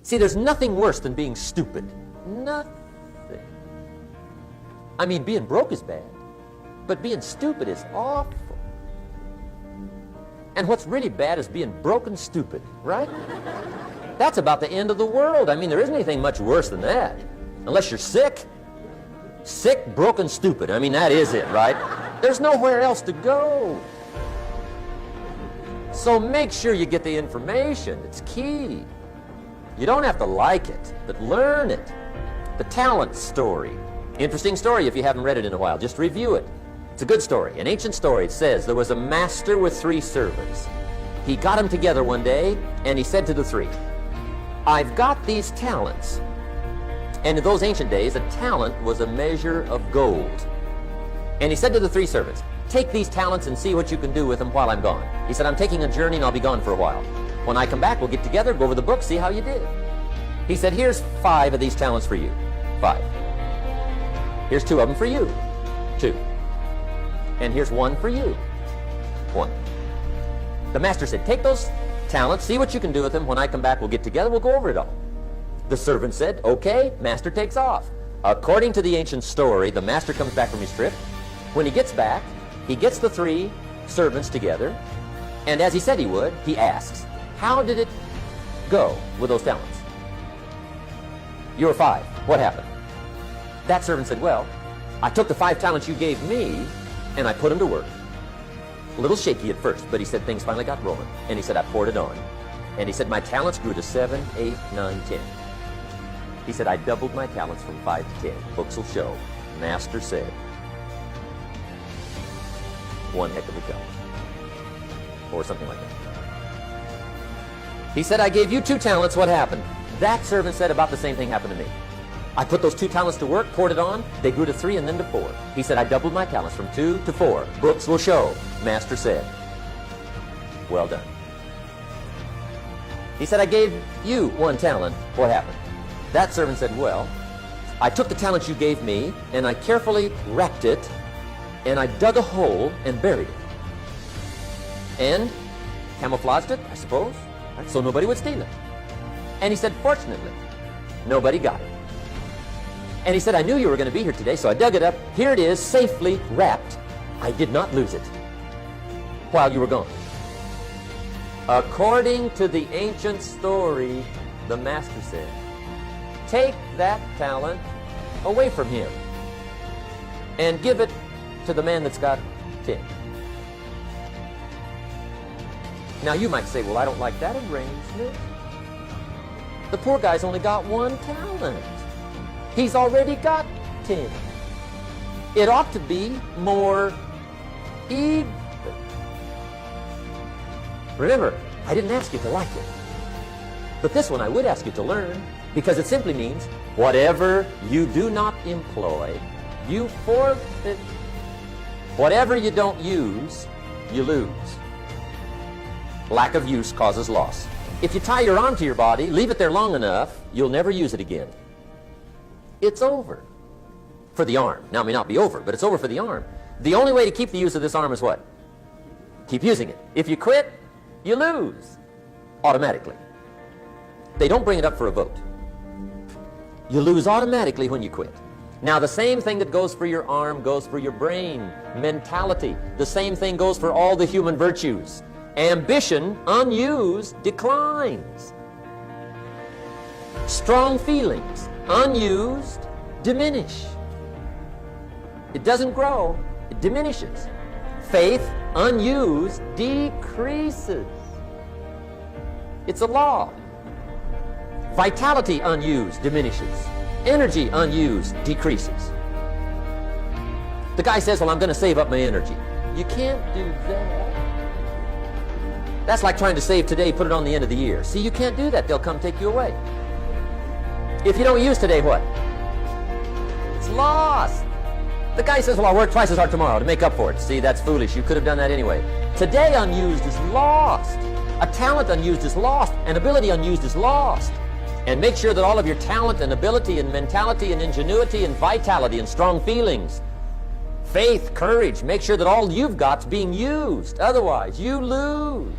See, there's nothing worse than being stupid. Nothing. I mean, being broke is bad, but being stupid is awful. And what's really bad is being broken stupid, right? That's about the end of the world. I mean, there isn't anything much worse than that. Unless you're sick. Sick, broken, stupid. I mean, that is it, right? There's nowhere else to go. So make sure you get the information. It's key. You don't have to like it, but learn it. The talent story. Interesting story if you haven't read it in a while. Just review it. It's a good story. An ancient story. It says there was a master with 3 servants. He got them together one day, and he said to the 3, I've got these talents. And in those ancient days, a talent was a measure of gold. And he said to the 3 servants, take these talents and see what you can do with them while I'm gone. He said, I'm taking a journey and I'll be gone for a while. When I come back, we'll get together, go over the book, see how you did. He said, here's 5 of these talents for you. 5. Here's 2 of them for you. 2. And here's 1 for you. 1. The master said, take those talents, see what you can do with them. When I come back, we'll get together, we'll go over it all. The servant said, okay, master takes off. According to the ancient story, the master comes back from his trip. When he gets back, he gets the 3 servants together, and as he said he would, he asks, how did it go with those talents? You were 5. What happened? That servant said, well, I took the 5 talents you gave me, and I put them to work. A little shaky at first, but he said things finally got rolling. And he said, I poured it on. And he said, my talents grew to 7, 8, 9, 10. He said, I doubled my talents from 5 to 10. Books will show. Master said, one heck of a job. Or something like that. He said, I gave you 2 talents. What happened? That servant said, about the same thing happened to me. I put those 2 talents to work, poured it on. They grew to 3 and then to 4. He said, I doubled my talents from 2 to 4. Books will show. Master said, well done. He said, I gave you 1 talent. What happened? That servant said, well, I took the talent you gave me, and I carefully wrapped it, and I dug a hole and buried it. And camouflaged it, I suppose, right, so nobody would steal it. And he said, fortunately, nobody got it. And he said, I knew you were going to be here today, so I dug it up. Here it is, safely wrapped. I did not lose it while you were gone. According to the ancient story, the master said, take that talent away from him and give it to the man that's got 10. Now you might say, well, I don't like that arrangement. The poor guy's only got 1 talent. He's already got 10. It ought to be more even. Remember, I didn't ask you to like it. But this one I would ask you to learn, because it simply means whatever you do not employ, you forfeit. Whatever you don't use, you lose. Lack of use causes loss. If you tie your arm to your body, leave it there long enough, you'll never use it again. It's over for the arm. Now, it may not be over, but it's over for the arm. The only way to keep the use of this arm is what? Keep using it. If you quit, you lose automatically. They don't bring it up for a vote. You lose automatically when you quit. Now, the same thing that goes for your arm goes for your brain, mentality. The same thing goes for all the human virtues. Ambition, unused, declines. Strong feelings, unused, diminish. It doesn't grow, it diminishes. Faith, unused, decreases. It's a law. Vitality, unused, diminishes. Energy, unused, decreases. The guy says, well, I'm going to save up my energy. You can't do that. That's like trying to save today, put it on the end of the year. See, you can't do that. They'll come take you away. If you don't use today, what? It's lost. The guy says, well, I'll work twice as hard tomorrow to make up for it. See, that's foolish. You could have done that anyway. Today unused is lost. A talent unused is lost. An ability unused is lost. And make sure that all of your talent and ability and mentality and ingenuity and vitality and strong feelings, faith, courage, make sure that all you've got's being used. Otherwise, you lose.